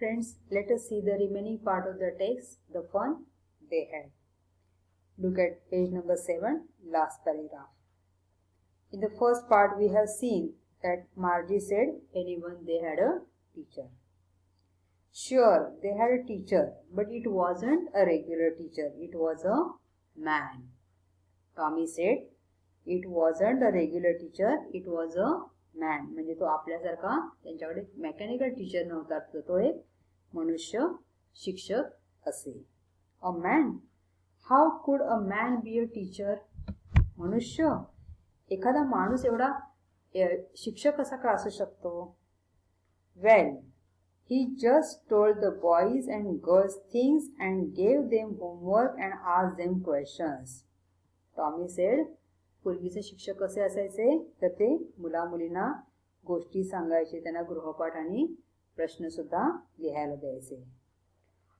Friends, let us see the remaining part of the text, the fun they had. Look at page number 7, last paragraph. In the first part, we have seen that Margie said anyone they had a teacher. Sure, they had a teacher, but it wasn't a regular teacher. It was a man. Tommy said, it wasn't a regular teacher, it was a man. म्हणजे तो आपल्यासारखा त्यांच्याकडे mechanical teacher नव्हता, तर तो एक मनुष्य शिक्षक असे. अ मॅन, हाऊ कुड a man be a teacher? मनुष्य, एखादा माणूस एवढा शिक्षक कसा का असू शकतो? वेल, he just told the boys and girls things and gave them homework and asked them questions. Tommy said, पूर्वीचे शिक्षक कसे असायचे तर ते मुला मुलींना गोष्टी सांगायचे, त्यांना गृहपाठ आणि प्रश्न सुद्धा लिहायला द्यायचे.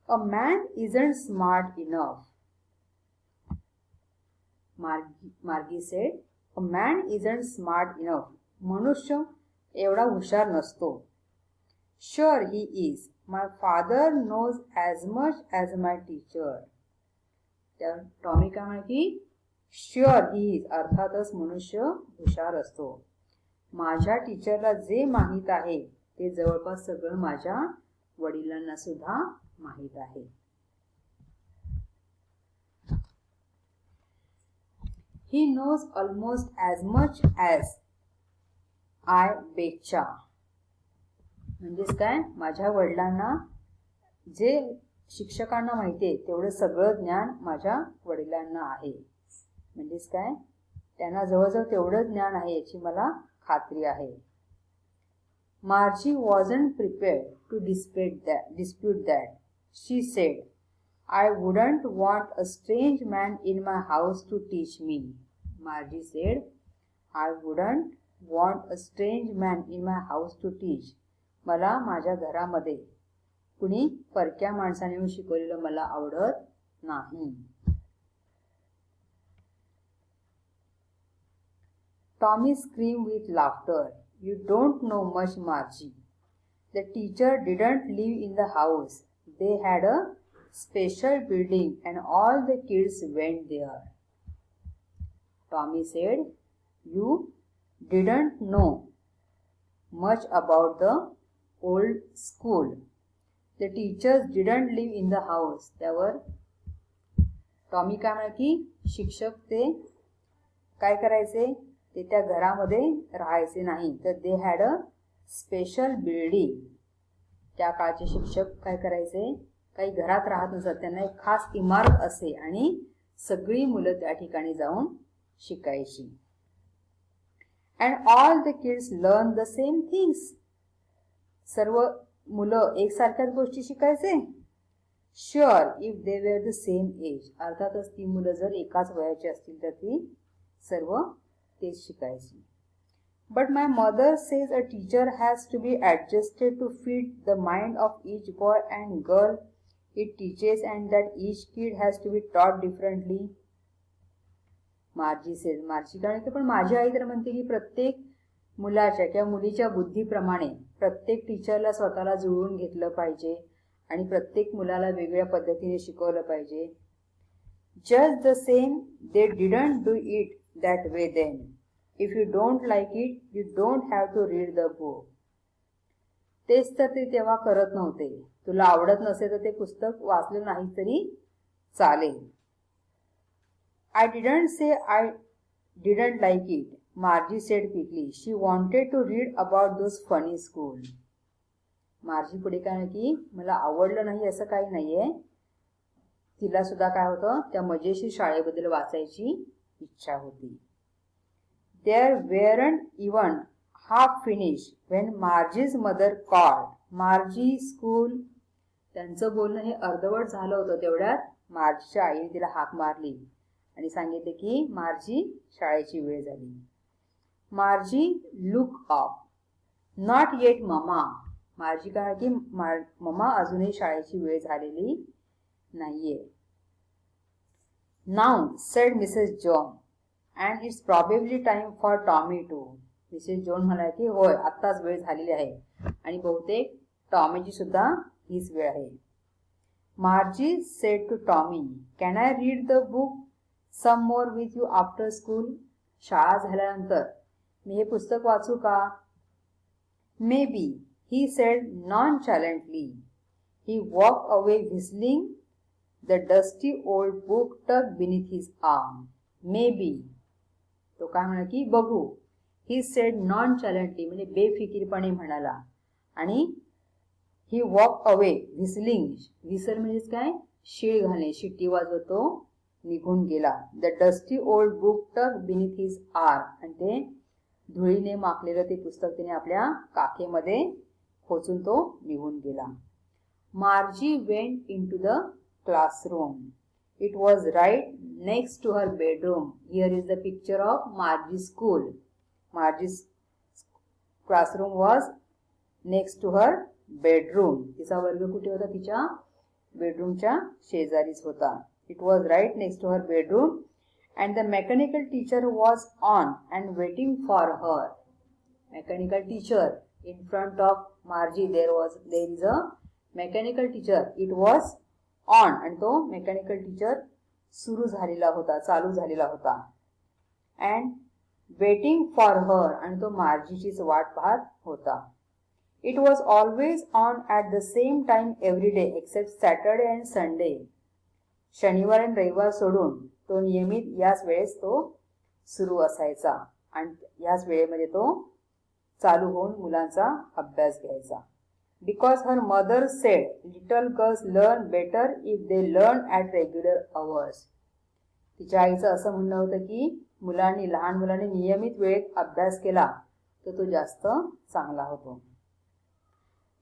A man isn't smart enough. मार्गी said, a man isn't smart enough. मनुष्य एवढा हुशार नसतो. Sure he is. My father knows as much as my teacher. तर टॉमी काय म्हणे की शुअर ही इज, अर्थातच मनुष्य हुशार असतो. माझ्या टीचरला जे माहीत आहे ते जवळपास सगळं माझ्या वडिलांना सुद्धा माहीत आहे. He knows almost as much as I betcha. म्हणजेच काय, माझ्या वडिलांना जे शिक्षकांना माहिती आहे तेवढं सगळं ज्ञान माझ्या वडिलांना आहे. म्हणजेच काय, त्यांना जवळजवळ तेवढं ज्ञान आहे याची मला खात्री आहे. Margie wasn't prepared to dispute that. She said, I wouldn't want a strange man in my house to teach me. Margie said, I wouldn't want a strange man in my house to teach. मला माझ्या घरामध्ये कुणी परक्या माणसाने येऊन शिकवलेलं मला आवडत नाही. Tommy screamed with laughter. You don't know much, Margie. The teacher didn't live in the house. They had a special building and all the kids went there. Tommy said, you didn't know much about the old school. The teachers didn't live in the house. त्यावर Tommy काय म्हणाले की शिक्षक ते काय करायचे, ते त्या घरामध्ये राहायचे नाही, तर they had a special building. त्या काळचे शिक्षक काय करायचे, काही घरात राहत नसत, त्यांना एक खास इमारत असे आणि सगळी मुलं त्या ठिकाणी जाऊन शिकायची. And all the kids learn the same things. सर्व मुलं एकसारख्याच गोष्टी शिकायचे. Sure if they were the same age. अर्थातच ती मुलं जर एकाच वयाची असतील तर ती सर्व तेच शिकायची. But my mother says a teacher has to be adjusted to fit the mind of each boy and girl it teaches and that each kid has to be taught differently. मार्जी says, मार्जी कारण की पण माझी आई तर म्हणते की प्रत्येक मुलाच्या किंवा मुलीच्या बुद्धीप्रमाणे प्रत्येक टीचरला स्वतःला जुळवून घेतलं पाहिजे आणि प्रत्येक मुलाला वेगळ्या पद्धतीने शिकवलं पाहिजे. Just the same they didn't do it that way then. If you don't like it you don't have to read the book. तेच तर ते तेव्हा करत नव्हते. तुला आवडत नसेल तर ते पुस्तक वाचलं नाही तरी चालेल. I didn't say I didn't like it, Margie said quickly. She wanted to read about those funny school. मार्जी पुढे काय की मला आवडलं नाही असं काही नाहीये, तिला सुद्धा काय होतं त्या मजेशीर शाळेबद्दल वाचायची इच्छा होती. There weren't even half finished when Margie's mother called. Margie school. त्यांचं बोलणं हे अर्धवट झालं होतं तेवढ्यात मार्जीच्या आईने तिला हाक मारली आणि सांगितले की मार्जी शाळेची वेळ झाली. Margie look up. Not yet mama. Margie काय की ममा अजूनही शाळेची वेळ झालेली नाहीये. Now said Mrs John and it's probably time for Tommy too. Mrs John म्हणाले की होय आत्ताच वेळ झालेली आहे आणि बहुतेक टॉमीची सुद्धा हीच वेळ आहे. Margie said to Tommy, can I read the book some more with you after school? शाळा झाल्यानंतर मी हे पुस्तक वाचू का? Maybe, he said nonchalantly. He walk away whistling, the dusty old book tuck beneath his arm. Maybe, तो काय म्हणा की बघू. ही सेड नॉनचॅलेंटली म्हणजे बेफिकीरपणे म्हणाला. आणि ही वॉक अवे व्हिसलिंग, व्हिसल म्हणजेच काय, शिळ घालणे, शिट्टी वाजवत तो निघून गेला. The dusty old book tuck beneath his arm, आणि ते धुळीने माखलेलं ते पुस्तक त्याने आपल्या काखेमध्ये खोचून तो निघून गेला. Margie went into the classroom. It was right next to her bedroom. Here is the picture of Margie school. मार्जी's classroom was next to her bedroom. तिचा वर्ग कुठे होता? तिच्या बेडरूमच्या शेजारीच होता. It was right next to her bedroom and the mechanical teacher was on and waiting for her. Mechanical teacher in front of Margie, there is a mechanical teacher. It was on and तो mechanical teacher सुरू झालेला होता, चालू झालेला होता. And waiting for her, आणि तो मार्जीचीच वाट पाहत होता. It was always on at the same time every day except Saturday and Sunday. शनिवार आणि रविवार सोडून तो नियमित याच वेळेस तो सुरू असायचा आणि याच वेळेमध्ये तो चालू होऊन मुलांचा अभ्यास घ्यायचा. Because her mother said little girls learn better if they learn at regular hours. तिच्या आईचं असं म्हणणं होतं की लहान मुलांनी नियमित वेळेत अभ्यास केला तर तो जास्त चांगला होतो.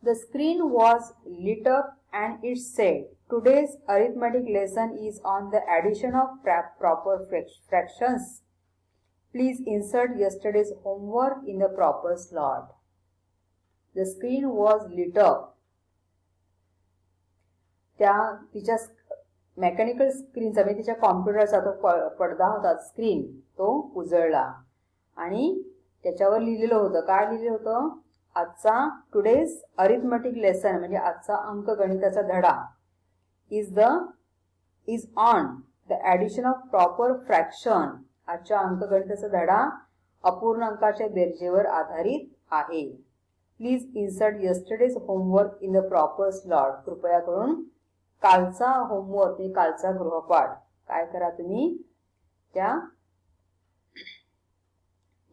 The screen was lit up and it said, Today's arithmetic lesson is on the addition of proper fractions. Please insert yesterday's homework in the proper slot. The screen was lit up. तिच्या mechanical स्क्रीनचा म्हणजे तिच्या कॉम्प्युटरचा तो पडदा होता, screen, तो उजळला आणि त्याच्यावर लिहिलेलं होतं. काय लिहिलेलं होतं? आजचा टुडेज अरिथमेटिक लेसन म्हणजे आजचा अंकगणिताचा धडा is on the addition of proper fraction. आजच्या अंकगणिताचा धडा अपूर्ण अंकाच्या बेरजेवर आधारित आहे. Please insert yesterday's homework in the proper slot. कृपया करून कालचा होमवर्क म्हणजे कालचा गृहपाठ काय करा तुम्ही त्या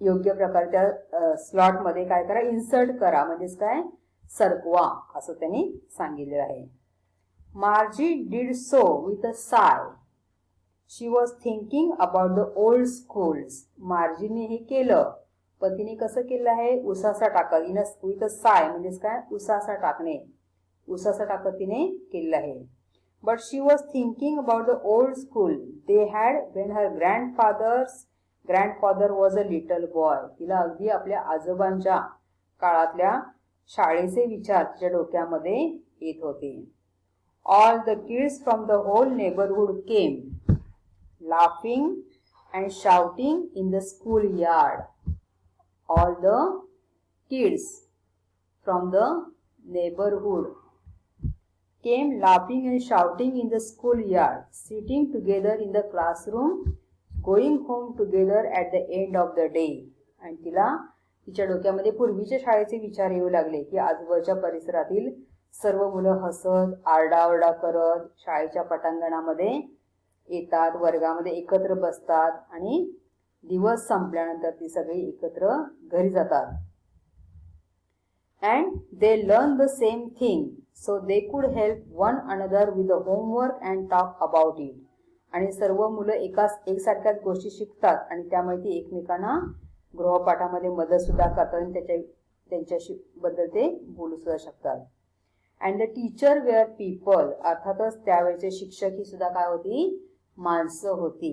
योग्य प्रकारे त्या स्लॉटमध्ये काय करा, इन्सर्ट करा, म्हणजेच काय, सरकवा, असं त्यांनी सांगितलेलं आहे. Margie did so with a sigh. She was thinking about the old schools. मार्जीने हे केलं पण तिने कसं केलं आहे? उसासा टाकत. इन विथ अ साय म्हणजेच काय, उसासा टाकणे, उसासा टाकत तिने केलेलं आहे. But she was thinking about the old school they had when her grandfather was a little boy. तिला अगदी आपल्या आजोबांच्या काळातल्या शाळेचे विचार तिच्या डोक्यामध्ये येत होते. All the kids from the whole neighborhood came, laughing and shouting in the schoolyard. All the kids from the neighborhood came laughing and shouting in the schoolyard, sitting together in the classroom, going home together at the end of the day. आणि तिच्या डोक्यामध्ये पूर्वीच्या शाळेचे विचार येऊ लागले की आजूबाजूच्या परिसरातील सर्व मुलं हसत आरडाओरडा करत शाळेच्या पटांगणामध्ये येतात, वर्गामध्ये एकत्र बसतात आणि दिवस संपल्यानंतर ती सगळी एकत्र घरी जातात. And they learn the same thing, so they could help one another with the homework and talk about it. आणि सर्व मुलं एकसारख्याच गोष्टी शिकतात आणि त्यामुळे ती एकमेकांना गृहपाठामध्ये मदत सुद्धा करतात आणि त्यांच्याशी बद्दल ते बोलू सुद्धा शकतात. And the teacher were people. अर्थातच त्यावेळेचे शिक्षक ही सुद्धा काय होती? माणसं होती.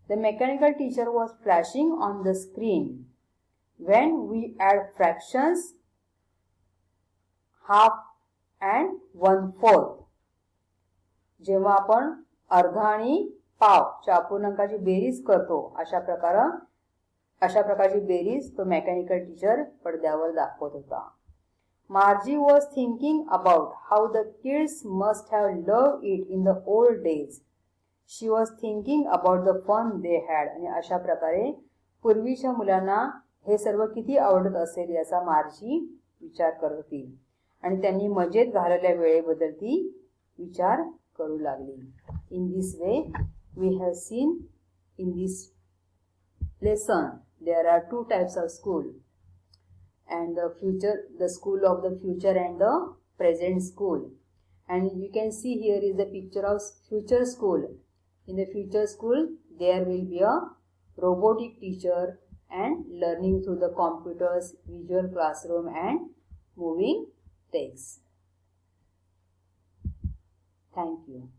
The mechanical teacher was flashing on the screen. When we add fractions half and 1/4. जेव्हा आपण अर्धा आणि पावच्या अपूर्णांकाची बेरीज करतो अशा प्रकारची बेरीज तो मेकॅनिकल टीचर पडद्यावर दाखवत होता. Margie was thinking about how the kids must have loved it in the old days. She was thinking about the fun they had. आणि अशा प्रकारे पूर्वीच्या मुलांना हे सर्व किती आवडत असेल याचा मार्जी विचार करत होती आणि त्यांनी मजेत घालवलेल्या वेळेबद्दल ती विचार करू लागली. In this way we have seen in this lesson there are two types of school, and the school of the future and the present school. And you can see here is the picture of future school. In the future school there will be a robotic teacher and learning through the computers, visual classroom and moving text. Thank you.